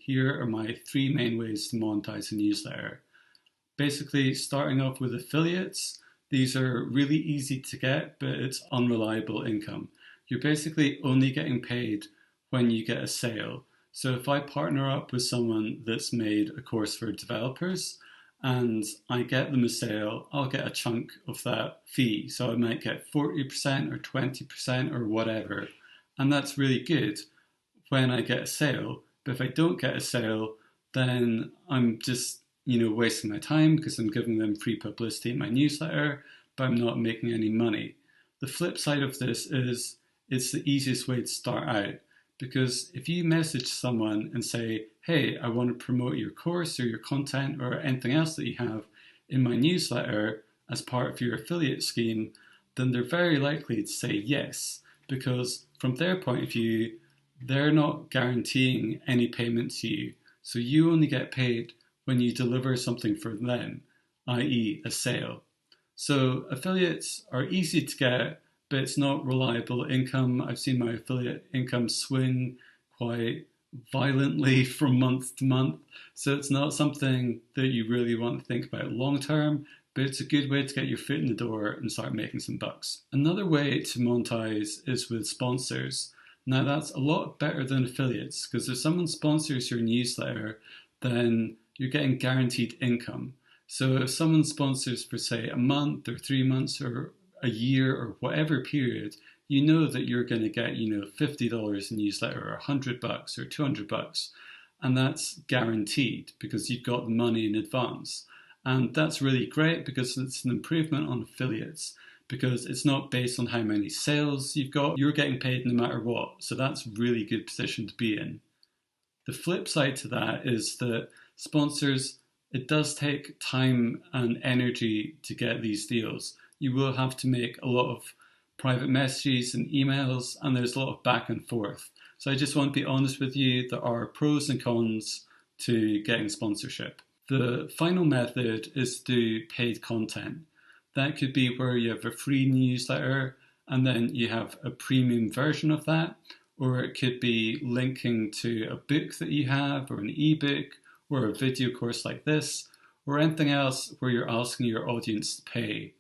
here are my three main ways to monetize a newsletter. Basically, starting off with affiliates. These are really easy to get, but it's unreliable income. You're basically only getting paid when you get a sale. So if I partner up with someone that's made a course for developers and I get them a sale, I'll get a chunk of that fee. So I might get 40% or 20% or whatever. And that's really good when I get a sale. But if I don't get a sale, then I'm just wasting my time because I'm giving them free publicity in my newsletter, but I'm not making any money. The flip side of this is it's the easiest way to start out, because if you message someone and say, hey, I want to promote your course or your content or anything else that you have in my newsletter as part of your affiliate scheme, then they're very likely to say yes, because from their point of view, they're not guaranteeing any payment to you. So you only get paid when you deliver something for them, i.e. a sale. So affiliates are easy to get, but it's not reliable income. I've seen my affiliate income swing quite violently from month to month. So it's not something that you really want to think about long term, but it's a good way to get your foot in the door and start making some bucks. Another way to monetize is with sponsors. Now that's a lot better than affiliates, because if someone sponsors your newsletter, then you're getting guaranteed income. So if someone sponsors for, say, a month or 3 months or a year or whatever period, you know that you're going to get, $50 a newsletter or $100 or $200. And that's guaranteed because you've got the money in advance. And that's really great because it's an improvement on affiliates, because it's not based on how many sales you've got. You're getting paid no matter what. So that's a really good position to be in. The flip side to that is that sponsors, it does take time and energy to get these deals. You will have to make a lot of private messages and emails, and there's a lot of back and forth. So I just want to be honest with you, there are pros and cons to getting sponsorship. The final method is to do paid content. That could be where you have a free newsletter and then you have a premium version of that, or it could be linking to a book that you have or an ebook or a video course like this, or anything else where you're asking your audience to pay.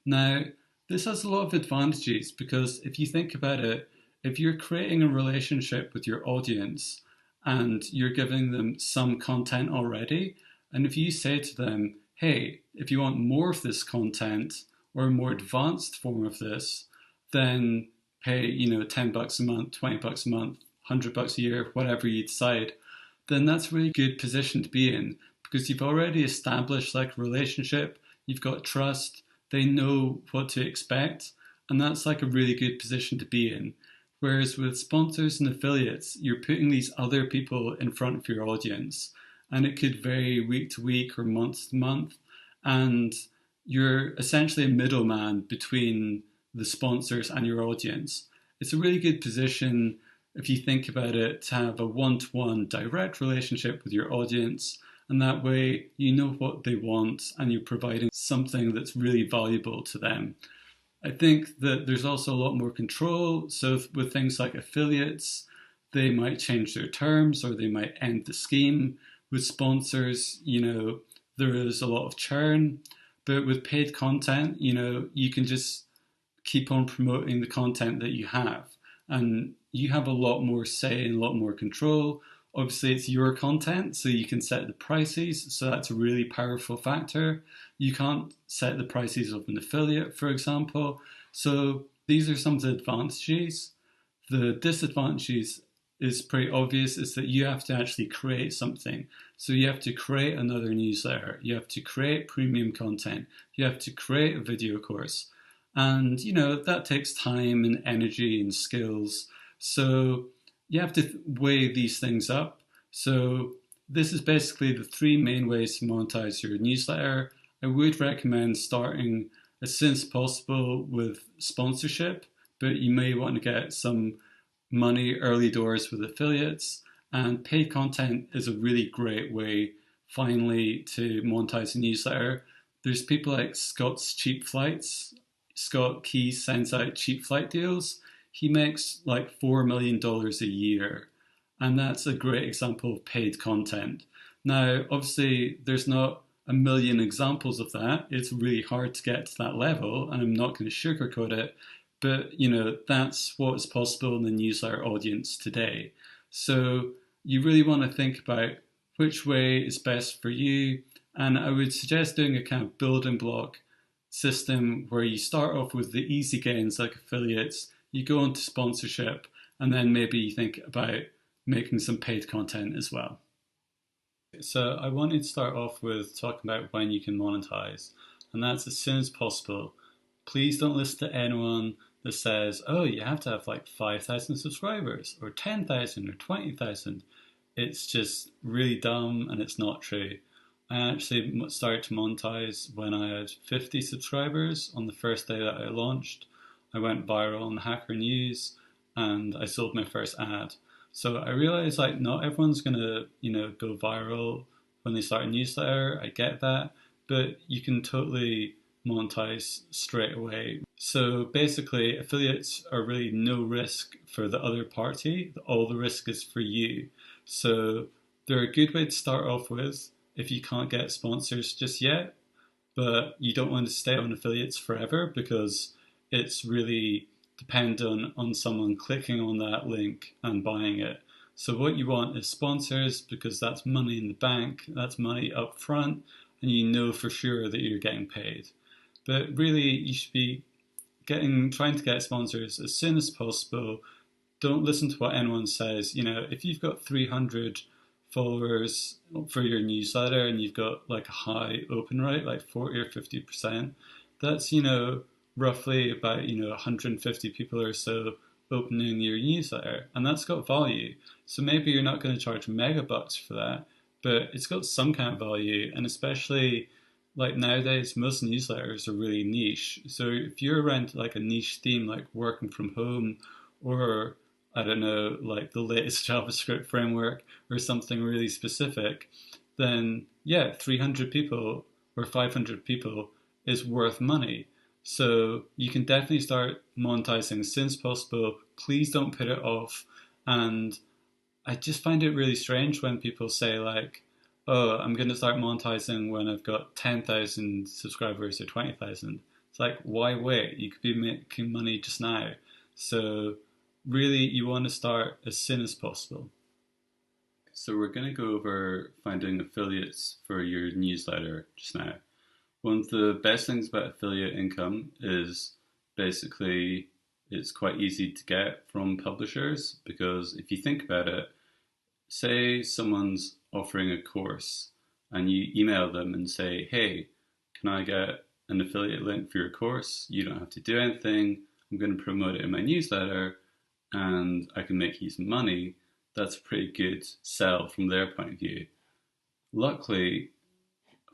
Now, this has a lot of advantages because if you think about it, if you're creating a relationship with your audience and you're giving them some content already, and if you say to them, hey, if you want more of this content or a more advanced form of this, then pay, $10 a month, $20 a month, $100 a year, whatever you decide, then that's a really good position to be in because you've already established like a relationship, you've got trust, they know what to expect, and that's like a really good position to be in. Whereas with sponsors and affiliates, you're putting these other people in front of your audience, and it could vary week to week or month to month, and you're essentially a middleman between the sponsors and your audience. It's a really good position, if you think about it, to have a one-to-one direct relationship with your audience, and that way you know what they want and you're providing something that's really valuable to them. I think that there's also a lot more control. So with things like affiliates, they might change their terms or they might end the scheme. With sponsors, there is a lot of churn. But with paid content, you can just keep on promoting the content that you have. And you have a lot more say and a lot more control. Obviously, it's your content, so you can set the prices. So that's a really powerful factor. You can't set the prices of an affiliate, for example. So these are some of the advantages. The disadvantages is pretty obvious, is that you have to actually create something. So you have to create another newsletter. You have to create premium content. You have to create a video course. And, that takes time and energy and skills. So you have to weigh these things up. So this is basically the three main ways to monetize your newsletter. I would recommend starting as soon as possible with sponsorship, but you may want to get some money early doors with affiliates. And paid content is a really great way, finally, to monetize a newsletter. There's people like Scott's Cheap Flights. Scott Keys sends out cheap flight deals. He makes like $4 million a year. And that's a great example of paid content. Now, obviously, there's not a million examples of that. It's really hard to get to that level, and I'm not going to sugarcoat it. But that's what is possible in the newsletter audience today. So you really want to think about which way is best for you. And I would suggest doing a kind of building block system where you start off with the easy gains like affiliates, you go into sponsorship, and then maybe you think about making some paid content as well. So I wanted to start off with talking about when you can monetize, and that's as soon as possible. Please don't listen to anyone that says, oh, you have to have like 5,000 subscribers or 10,000 or 20,000. It's just really dumb and it's not true. I actually started to monetize when I had 50 subscribers on the first day that I launched. I went viral on Hacker News and I sold my first ad. So I realized like not everyone's gonna, go viral when they start a newsletter. I get that, but you can totally monetize straight away. So basically, affiliates are really no risk for the other party. All the risk is for you. So they're a good way to start off with if you can't get sponsors just yet, but you don't want to stay on affiliates forever because it's really dependent on someone clicking on that link and buying it. So what you want is sponsors because that's money in the bank, that's money up front, and you know for sure that you're getting paid. But really, you should be trying to get sponsors as soon as possible. Don't listen to what anyone says. If you've got 300 followers for your newsletter and you've got like a high open rate, like 40 or 50%, that's, roughly about, 150 people or so opening your newsletter, and that's got value. So maybe you're not going to charge mega bucks for that, but it's got some kind of value, and especially like nowadays, most newsletters are really niche. So if you're around like a niche theme, like working from home, or I don't know, like the latest JavaScript framework or something really specific, then yeah, 300 people or 500 people is worth money. So you can definitely start monetizing as soon as possible. Please don't put it off. And I just find it really strange when people say like, oh, I'm going to start monetizing when I've got 10,000 subscribers or 20,000. It's like, why wait? You could be making money just now. So really, you want to start as soon as possible. So we're going to go over finding affiliates for your newsletter just now. One of the best things about affiliate income is basically it's quite easy to get from publishers, because if you think about it, say someone's offering a course and you email them and say, hey, can I get an affiliate link for your course? You don't have to do anything. I'm going to promote it in my newsletter and I can make you some money. That's a pretty good sell from their point of view. Luckily,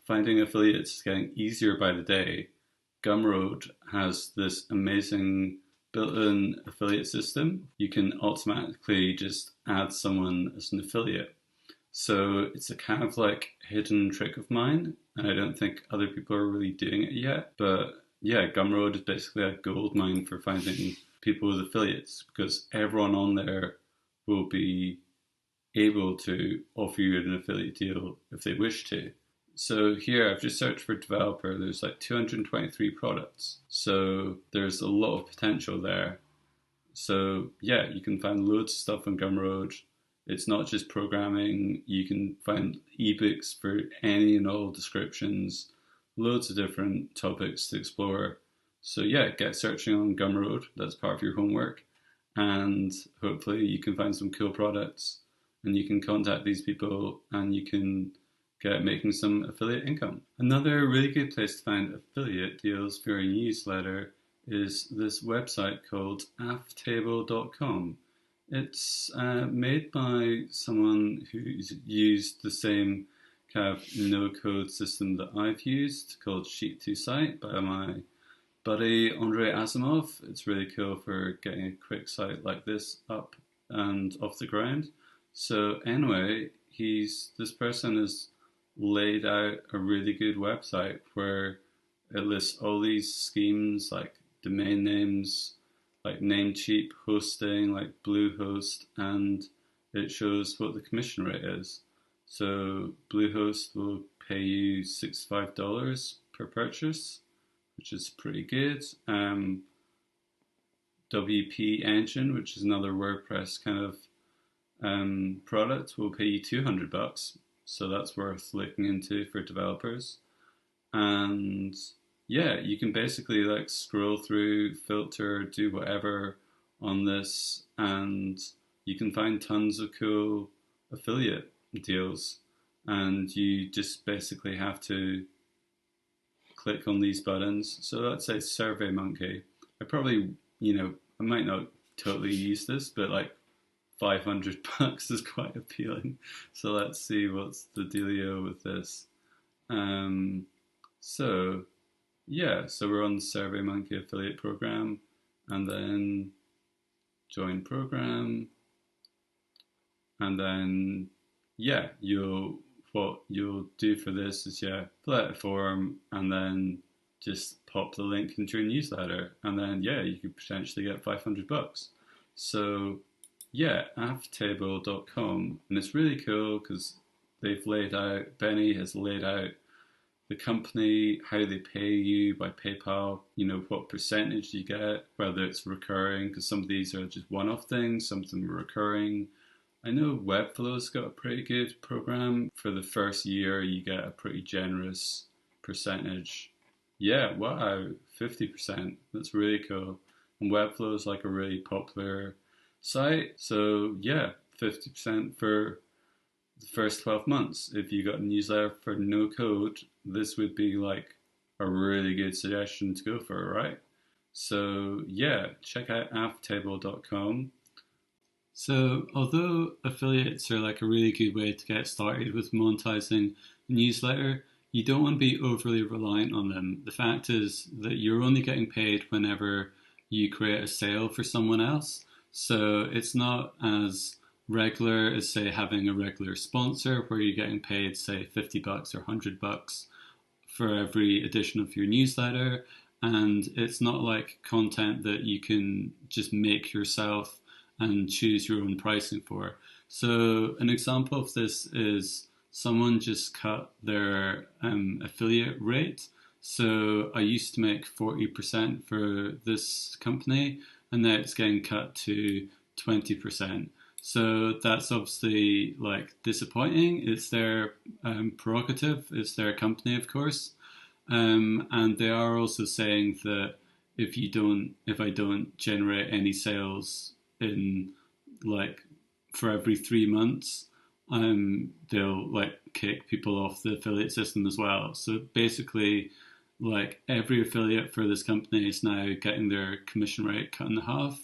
finding affiliates is getting easier by the day. Gumroad has this amazing built-in affiliate system. You can automatically just add someone as an affiliate. So it's a kind of like hidden trick of mine, and I don't think other people are really doing it yet. But yeah, Gumroad is basically a gold mine for finding people with affiliates, because everyone on there will be able to offer you an affiliate deal if they wish to. So here I've just searched for developer. There's like 223 products. So there's a lot of potential there. So yeah, you can find loads of stuff on Gumroad. It's not just programming. You can find ebooks for any and all descriptions, loads of different topics to explore. So yeah, get searching on Gumroad. That's part of your homework. And hopefully you can find some cool products and you can contact these people and you can get making some affiliate income. Another really good place to find affiliate deals for your newsletter is this website called aftable.com. It's made by someone who's used the same kind of no-code system that I've used called Sheet2Site by my buddy Andre Asimov. It's really cool for getting a quick site like this up and off the ground. So anyway, this person has laid out a really good website where it lists all these schemes like domain names, like Namecheap, hosting, like Bluehost, and it shows what the commission rate is. So Bluehost will pay you $65 per purchase, which is pretty good. WP Engine, which is another WordPress kind of product, will pay you $200. So that's worth looking into for developers. And yeah, you can basically like scroll through, filter, do whatever on this, and you can find tons of cool affiliate deals. And you just basically have to click on these buttons. So let's say SurveyMonkey. I probably, I might not totally use this, but like $500 is quite appealing. So let's see what's the dealio with this. So yeah, so we're on the SurveyMonkey affiliate program, and then join program, and then yeah, what you'll do for this is fill out a form and then just pop the link into your newsletter, and then you could potentially get $500. So yeah, aftable.com, and it's really cool because Benny has laid out the company, how they pay you by PayPal, what percentage you get, whether it's recurring, because some of these are just one-off things, some of them are recurring. I know Webflow's got a pretty good program. For the first year, you get a pretty generous percentage. Yeah, wow, 50%. That's really cool. And Webflow is like a really popular site. So yeah, 50% for the first 12 months. If you got a newsletter for no code, this would be like a really good suggestion to go for, right? So yeah, check out aftable.com. So although affiliates are like a really good way to get started with monetizing a newsletter, you don't want to be overly reliant on them. The fact is that you're only getting paid whenever you create a sale for someone else. So it's not as regular as, say, having a regular sponsor where you're getting paid, say, $50 or $100 for every edition of your newsletter. And it's not like content that you can just make yourself and choose your own pricing for. So an example of this is someone just cut their affiliate rate. So I used to make 40% for this company, and now it's getting cut to 20%. So that's obviously like disappointing. It's their prerogative. It's their company, of course. And they are also saying that if I don't generate any sales in like for every 3 months, they'll like kick people off the affiliate system as well. So basically, like every affiliate for this company is now getting their commission rate cut in half,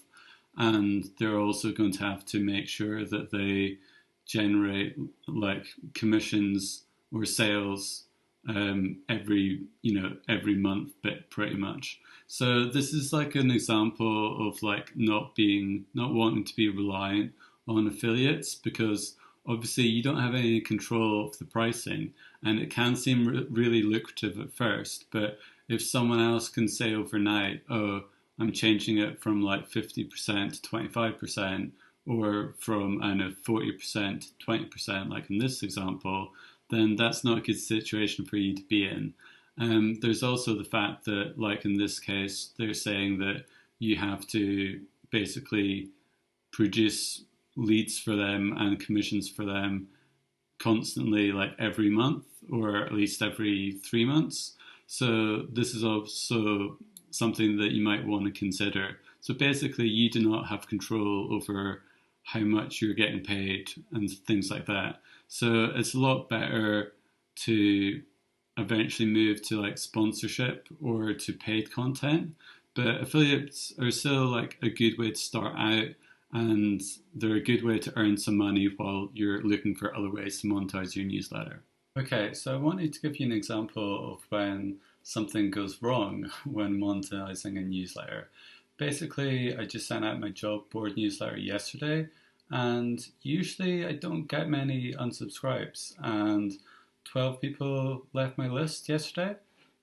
and they're also going to have to make sure that they generate like commissions or sales every month, but pretty much. So this is like an example of like not wanting to be reliant on affiliates, because obviously you don't have any control of the pricing, and it can seem really lucrative at first, but if someone else can say overnight, oh, I'm changing it from like 50% to 25%, or from, 40% to 20%, like in this example, then that's not a good situation for you to be in. There's also the fact that, like in this case, they're saying that you have to basically produce leads for them and commissions for them constantly, like every month or at least every 3 months. So this is also something that you might want to consider. So basically, you do not have control over how much you're getting paid and things like that. So it's a lot better to eventually move to like sponsorship or to paid content. But affiliates are still like a good way to start out, and they're a good way to earn some money while you're looking for other ways to monetize your newsletter. Okay, so I wanted to give you an example of when something goes wrong when monetizing a newsletter. Basically, I just sent out my job board newsletter yesterday, and usually I don't get many unsubscribes, and 12 people left my list yesterday,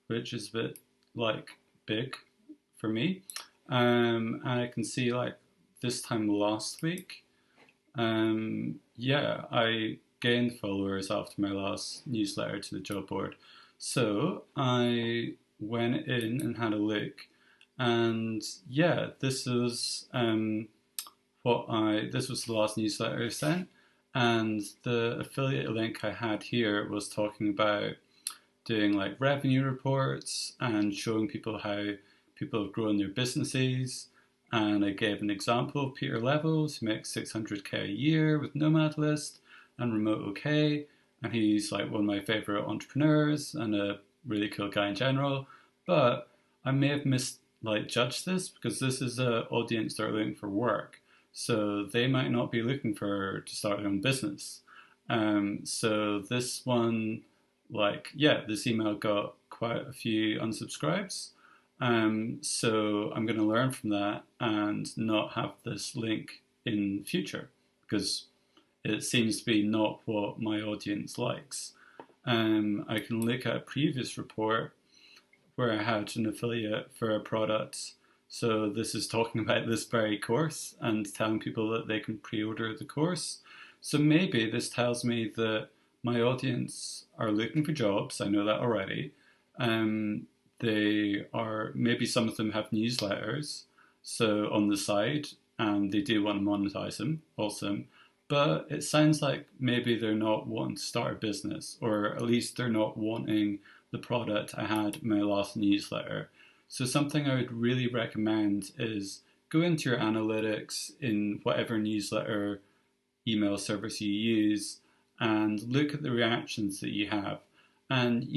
which is a bit like big for me. And I can see like this time last week, Yeah, I gained followers after my last newsletter to the job board. So I went in and had a look. And yeah, this was the last newsletter I sent. And the affiliate link I had here was talking about doing like revenue reports and showing people how people have grown their businesses. And I gave an example of Peter Levels, who makes 600K a year with Nomad List and Remote OK. And he's like one of my favorite entrepreneurs and a really cool guy in general. But I may have judged this because this is an audience that are looking for work. So they might not be looking to start their own business. So this one, this email got quite a few unsubscribes. So I'm going to learn from that and not have this link in future because it seems to be not what my audience likes. I can look at a previous report where I had an affiliate for a product. So this is talking about this very course and telling people that they can pre-order the course. So maybe this tells me that my audience are looking for jobs. I know that already. Maybe some of them have newsletters, so on the side, and they do want to monetize them. Awesome. But it sounds like maybe they're not wanting to start a business, or at least they're not wanting the product I had in my last newsletter. So something I would really recommend is go into your analytics in whatever newsletter email service you use and look at the reactions that you have. And,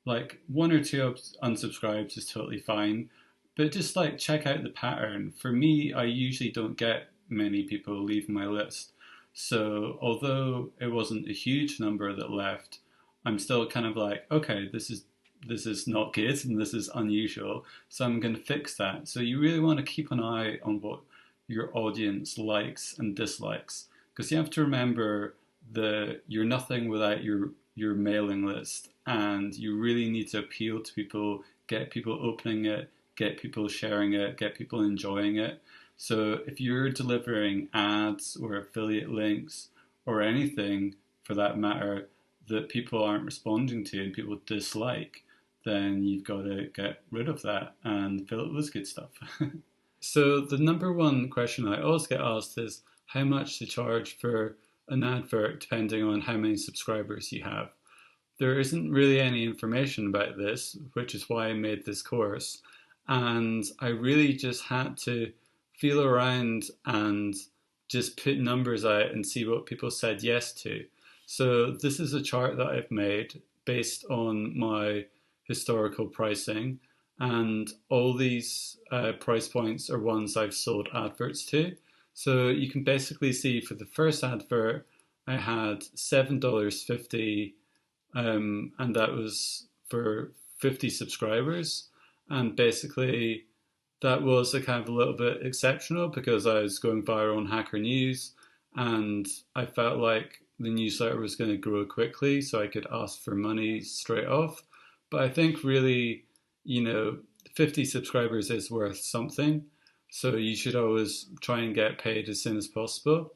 like one or two unsubscribes is totally fine, but just like check out the pattern. For me, I usually don't get many people leaving my list. So although it wasn't a huge number that left, I'm still kind of like, okay, this is not good and this is unusual. So I'm going to fix that. So you really want to keep an eye on what your audience likes and dislikes, because you have to remember that you're nothing without your mailing list, and you really need to appeal to people, get people opening it, get people sharing it, get people enjoying it. So if you're delivering ads or affiliate links or anything for that matter that people aren't responding to and people dislike, then you've got to get rid of that and fill it with good stuff. So the number one question I always get asked is how much to charge for an advert depending on how many subscribers you have. There isn't really any information about this, which is why I made this course. And I really just had to feel around and just put numbers out and see what people said yes to. So this is a chart that I've made based on my historical pricing. And all these price points are ones I've sold adverts to. So you can basically see for the first advert, I had $7.50, and that was for 50 subscribers. And basically, that was a kind of a little bit exceptional because I was going viral on Hacker News, and I felt like the newsletter was going to grow quickly, so I could ask for money straight off. But I think really, 50 subscribers is worth something. So you should always try and get paid as soon as possible.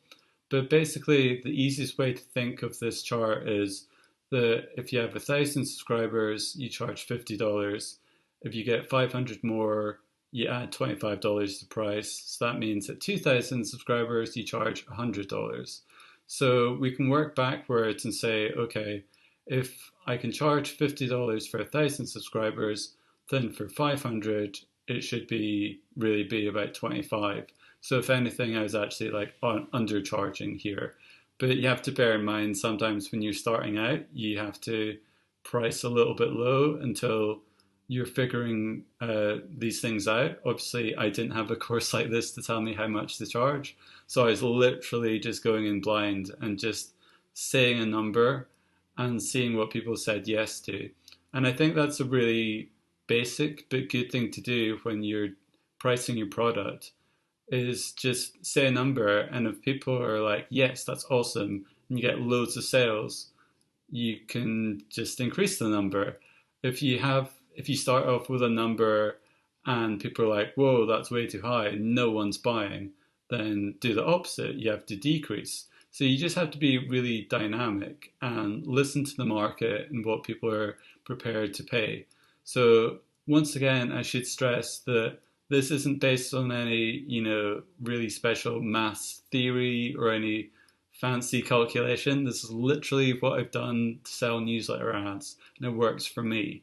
But basically, the easiest way to think of this chart is that if you have 1,000 subscribers, you charge $50. If you get 500 more, you add $25 to the price. So that means at 2,000 subscribers, you charge $100. So we can work backwards and say, okay, if I can charge $50 for 1,000 subscribers, then for 500, it should really be about 25. So if anything, I was actually like undercharging here. But you have to bear in mind, sometimes when you're starting out, you have to price a little bit low until you're figuring these things out. Obviously, I didn't have a course like this to tell me how much to charge. So I was literally just going in blind and just saying a number and seeing what people said yes to. And I think that's a really basic but good thing to do when you're pricing your product, is just say a number, and if people are like, yes, that's awesome, and you get loads of sales, you can just increase the number. If you start off with a number and people are like, whoa, that's way too high, no one's buying, then do the opposite. You have to decrease. So you just have to be really dynamic and listen to the market and what people are prepared to pay. So once again, I should stress that this isn't based on any, really special maths theory or any fancy calculation. This is literally what I've done to sell newsletter ads, and it works for me.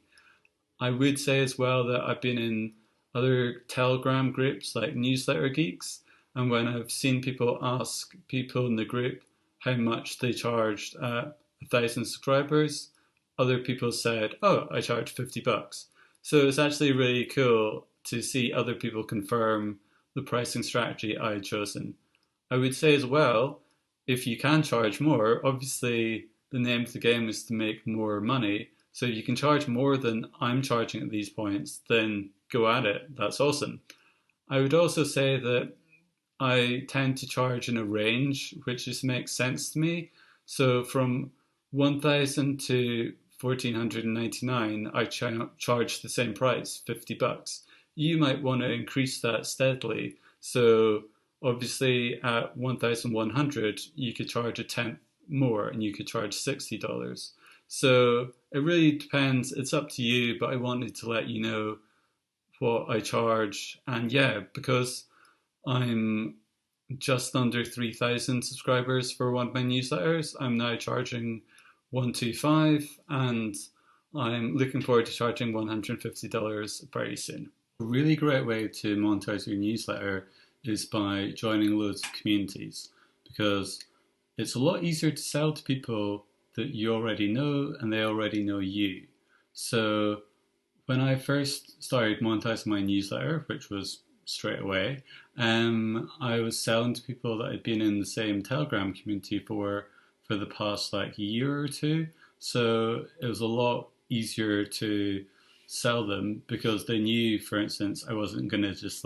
I would say as well that I've been in other Telegram groups like Newsletter Geeks, and when I've seen people ask people in the group how much they charged at 1,000 subscribers, other people said, "Oh, I charge $50." So it's actually really cool to see other people confirm the pricing strategy I had chosen. I would say as well, if you can charge more, obviously the name of the game is to make more money. So if you can charge more than I'm charging at these points, then go at it. That's awesome. I would also say that I tend to charge in a range, which just makes sense to me. So from 1,000 to 1,499, I charge the same price, $50. You might want to increase that steadily. So obviously at 1,100, you could charge a tenth more and you could charge $60. So it really depends. It's up to you, but I wanted to let you know what I charge. And yeah, because I'm just under 3,000 subscribers for one of my newsletters, I'm now charging 125, and I'm looking forward to charging $150 very soon. A really great way to monetize your newsletter is by joining loads of communities, because it's a lot easier to sell to people that you already know and they already know you. So when I first started monetizing my newsletter, which was straight away, I was selling to people that had been in the same Telegram community for the past year or two. So it was a lot easier to sell them because they knew, for instance, I wasn't going to just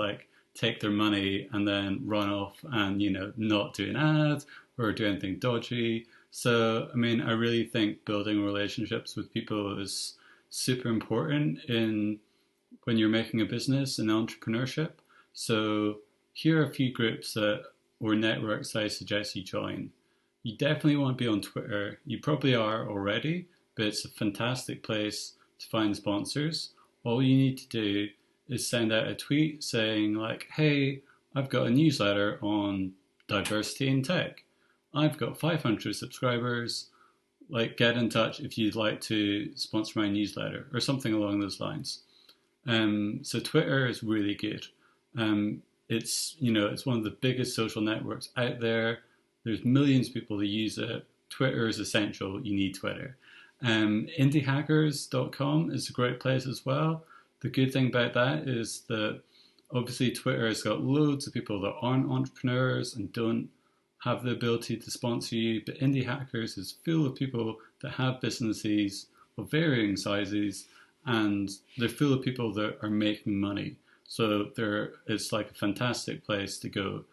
take their money and then run off and not do an ad or do anything dodgy. So I mean, I really think building relationships with people is super important in when you're making a business and entrepreneurship. So here are a few groups or networks I suggest you join. You definitely want to be on Twitter. You probably are already, but it's a fantastic place to find sponsors. All you need to do is send out a tweet saying hey, I've got a newsletter on diversity in tech. I've got 500 subscribers. Get in touch if you'd like to sponsor my newsletter or something along those lines. So Twitter is really good. It's one of the biggest social networks out there. There's millions of people that use it. Twitter is essential. You need Twitter. IndieHackers.com is a great place as well. The good thing about that is that obviously Twitter has got loads of people that aren't entrepreneurs and don't have the ability to sponsor you, but IndieHackers is full of people that have businesses of varying sizes, and they're full of people that are making money. So it's a fantastic place to go.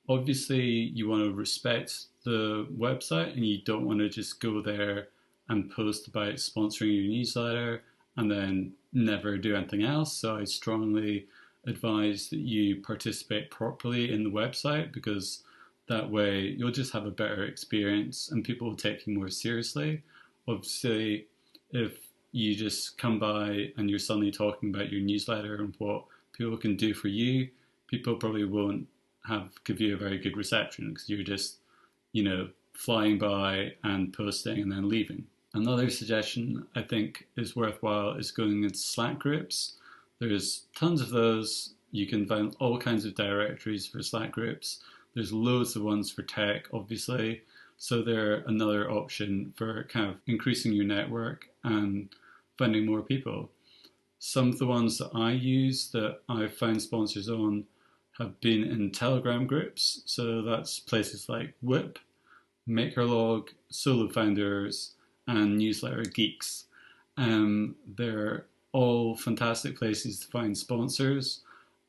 Obviously, you want to respect the website and you don't want to just go there and post about sponsoring your newsletter and then never do anything else. So I strongly advise that you participate properly in the website, because that way you'll just have a better experience and people will take you more seriously. Obviously, if you just come by and you're suddenly talking about your newsletter and what people can do for you, people probably won't give you a very good reception because you're just, flying by and posting and then leaving. Another suggestion I think is worthwhile is going into Slack groups. There's tons of those. You can find all kinds of directories for Slack groups. There's loads of ones for tech, obviously. So they're another option for kind of increasing your network and finding more people. Some of the ones that I use that I've found sponsors on have been in Telegram groups. So that's places like Whip, MakerLog, Solo Founders, and Newsletter Geeks. They're all fantastic places to find sponsors.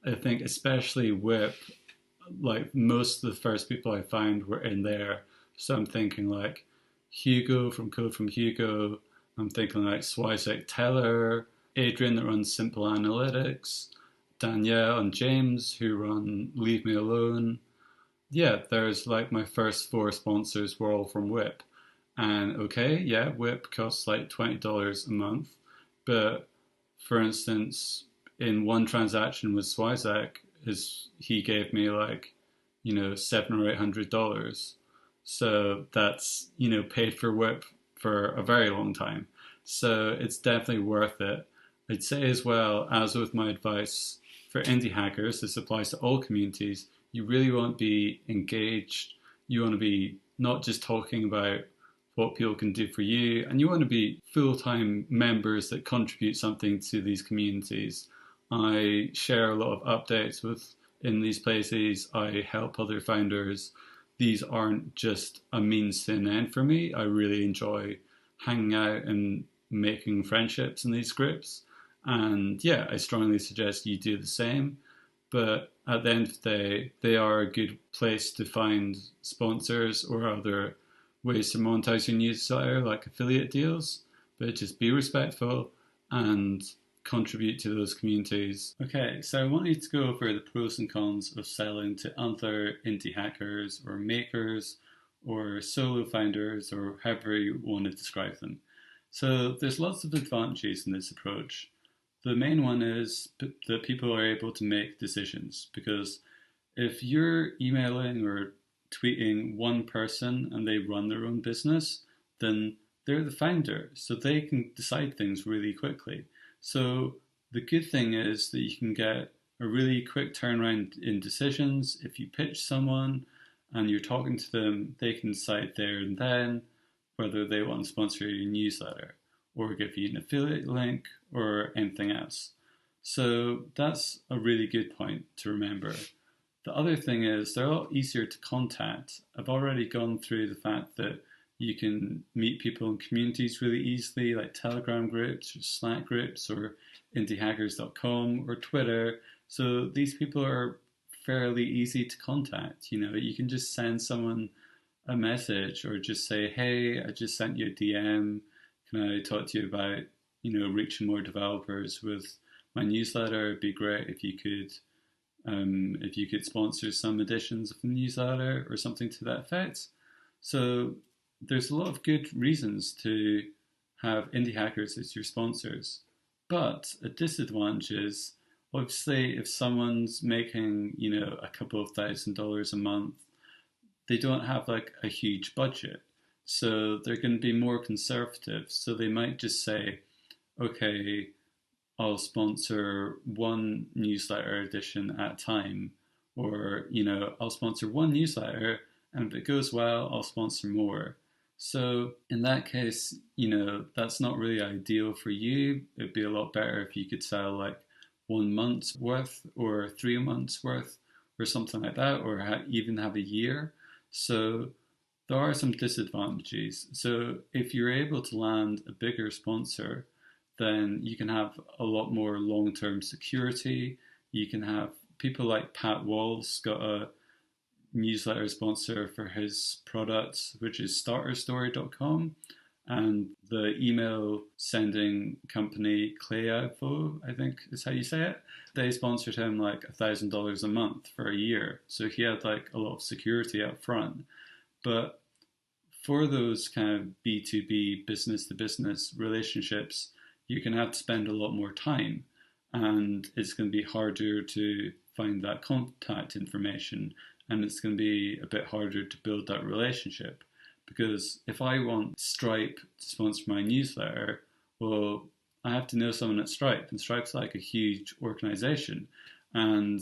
I think especially Whip, most of the first people I found were in there. So I'm thinking Hugo from Code from Hugo. I'm thinking Swisek Teller, Adrian that runs Simple Analytics, Danielle and James who run Leave Me Alone. yeah, there's like my first four sponsors were all from Whip. And okay, yeah, Whip costs like $20 a month. But for instance, in one transaction with Swizak, he gave me like, $700 or $800. So that's, paid for Whip for a very long time. So it's definitely worth it. I'd say as well, as with my advice for indie hackers, this applies to all communities. You really want to be engaged. You want to be not just talking about what people can do for you, and you want to be full-time members that contribute something to these communities. I share a lot of updates with in these places. I help other founders. These aren't just a means to an end for me. I really enjoy hanging out and making friendships in these groups. And yeah, I strongly suggest you do the same. But at the end of the day, they are a good place to find sponsors or other ways to monetize your newsletter, like affiliate deals. But just be respectful and contribute to those communities. Okay, so I wanted to go over the pros and cons of selling to other indie hackers or makers or solo founders or however you want to describe them. So there's lots of advantages in this approach. The main one is that people are able to make decisions, because if you're emailing or tweeting one person and they run their own business, then they're the founder, so they can decide things really quickly. So the good thing is that you can get a really quick turnaround in decisions. If you pitch someone and you're talking to them, they can decide there and then whether they want to sponsor your newsletter or give you an affiliate link or anything else. So that's a really good point to remember. The other thing is they're a lot easier to contact. I've already gone through the fact that you can meet people in communities really easily, like Telegram groups or Slack groups or IndieHackers.com or Twitter. So these people are fairly easy to contact. You can just send someone a message or just say, hey, I just sent you a DM. Can I talk to you about, reaching more developers with my newsletter? It'd be great if you could sponsor some editions of the newsletter or something to that effect. So there's a lot of good reasons to have indie hackers as your sponsors. But a disadvantage is obviously if someone's making, a couple of $1,000s a month, they don't have like a huge budget. So they're going to be more conservative. So they might just say, okay, I'll sponsor one newsletter edition at a time, or I'll sponsor one newsletter, and if it goes well, I'll sponsor more. So in that case, that's not really ideal for you. It'd be a lot better if you could sell like 1 month's worth or 3 months worth or something like that, or even have a year. So there are some disadvantages. So if you're able to land a bigger sponsor, then you can have a lot more long-term security. You can have people like Pat Wall's got a newsletter sponsor for his products, which is starterstory.com. And the email sending company Clayavo, I think is how you say it, they sponsored him like $1,000 a month for a year. So he had like a lot of security up front. But for those kind of B2B, business to business relationships, you're going to have to spend a lot more time, and it's going to be harder to find that contact information, and it's going to be a bit harder to build that relationship. Because if I want Stripe to sponsor my newsletter, well, I have to know someone at Stripe, and Stripe's like a huge organization, and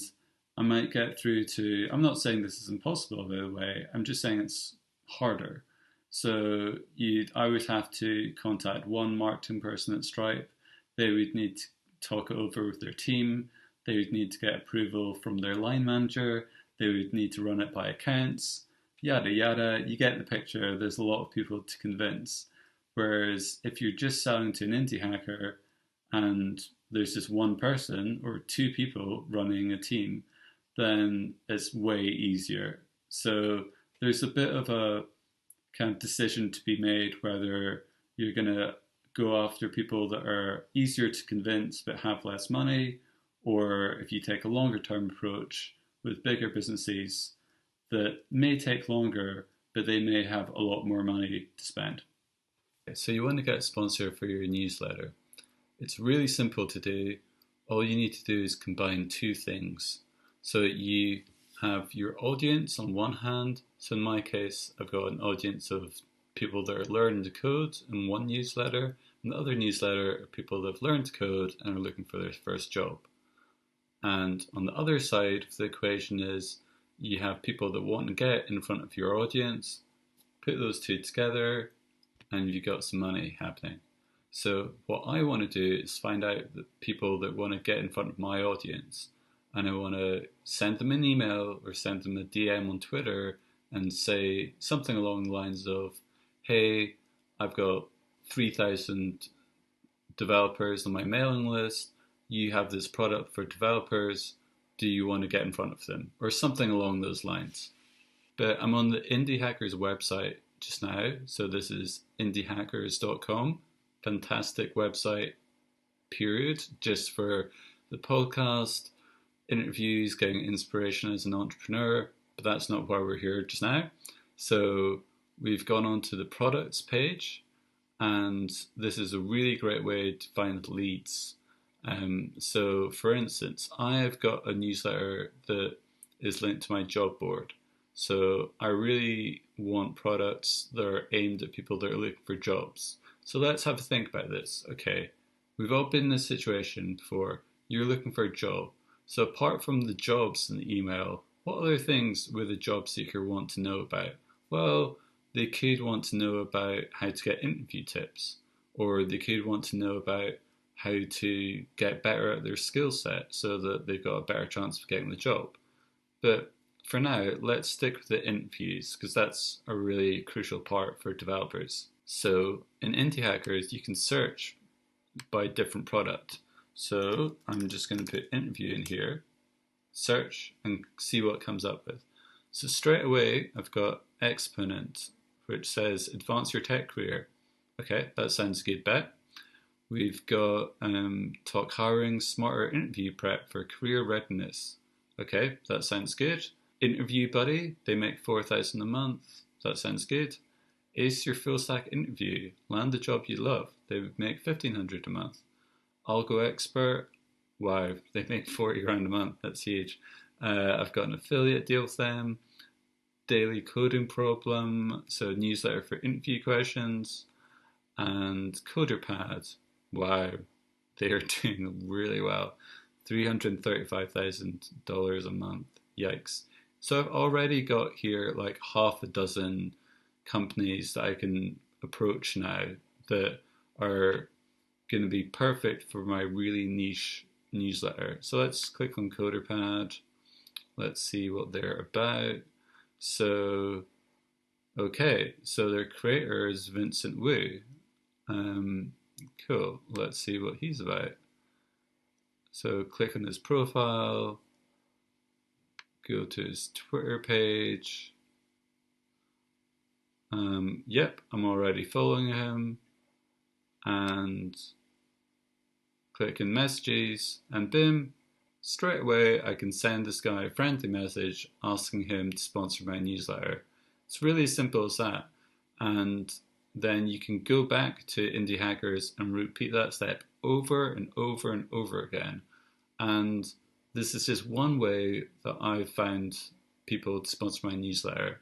I might get through to, I'm not saying this is impossible, by the way, I'm just saying it's harder. So I would have to contact one marketing person at Stripe. They would need to talk it over with their team. They would need to get approval from their line manager. They would need to run it by accounts, yada yada. You get the picture. There's a lot of people to convince. Whereas if you're just selling to an indie hacker and there's just one person or two people running a team, then it's way easier. So there's a bit of a kind of decision to be made whether you're going to go after people that are easier to convince but have less money, or if you take a longer term approach with bigger businesses, that may take longer, but they may have a lot more money to spend. So you want to get a sponsor for your newsletter. It's really simple to do. All you need to do is combine two things. So you have your audience on one hand. So in my case, I've got an audience of people that are learning to code in one newsletter, and the other newsletter are people that have learned to code and are looking for their first job. And on the other side of the equation is you have people that want to get in front of your audience, put those two together, and you've got some money happening. So what I want to do is find out the people that want to get in front of my audience, and I want to send them an email or send them a DM on Twitter and say something along the lines of, hey, I've got 3,000 developers on my mailing list. You have this product for developers. Do you want to get in front of them? Or something along those lines. But I'm on the IndieHackers website just now. So this is indiehackers.com. Fantastic website, period. Just for the podcast, interviews, getting inspiration as an entrepreneur. But that's not why we're here just now. So we've gone on to the products page. And this is a really great way to find leads. So for instance, I've got a newsletter that is linked to my job board. So I really want products that are aimed at people that are looking for jobs. So let's have a think about this. Okay, we've all been in this situation before. You're looking for a job. So apart from the jobs in the email, what other things would a job seeker want to know about? Well, they could want to know about how to get interview tips, or they could want to know about how to get better at their skill set so that they've got a better chance of getting the job. But for now, let's stick with the interviews because that's a really crucial part for developers. So in IndieHackers, you can search by different product. So I'm just going to put interview in here, search, and see what it comes up with. So straight away, I've got Exponent, which says advance your tech career. Okay, that sounds a good bet. We've got Talk Hiring, Smarter Interview Prep for Career Readiness. Okay, that sounds good. Interview Buddy, they make $4,000 a month. That sounds good. Ace Your Full Stack Interview, land the job you love. They make $1,500 a month. Algo Expert, wow, they make 40 grand a month. That's huge. I've got an affiliate deal with them. Daily Coding Problem, so newsletter for interview questions. And CoderPad, wow, they are doing really well. $335,000 a month. Yikes. So I've already got here like half a dozen companies that I can approach now that are going to be perfect for my really niche newsletter. So let's click on CoderPad. Let's see what they're about. So, okay, so their creator is Vincent Wu. Cool, let's see what he's about. So click on his profile, go to his Twitter page. Yep, I'm already following him. And click in messages, and boom, straight away I can send this guy a friendly message asking him to sponsor my newsletter. It's really as simple as that. And then you can go back to IndieHackers and repeat that step over and over and over again. And this is just one way that I've found people to sponsor my newsletter.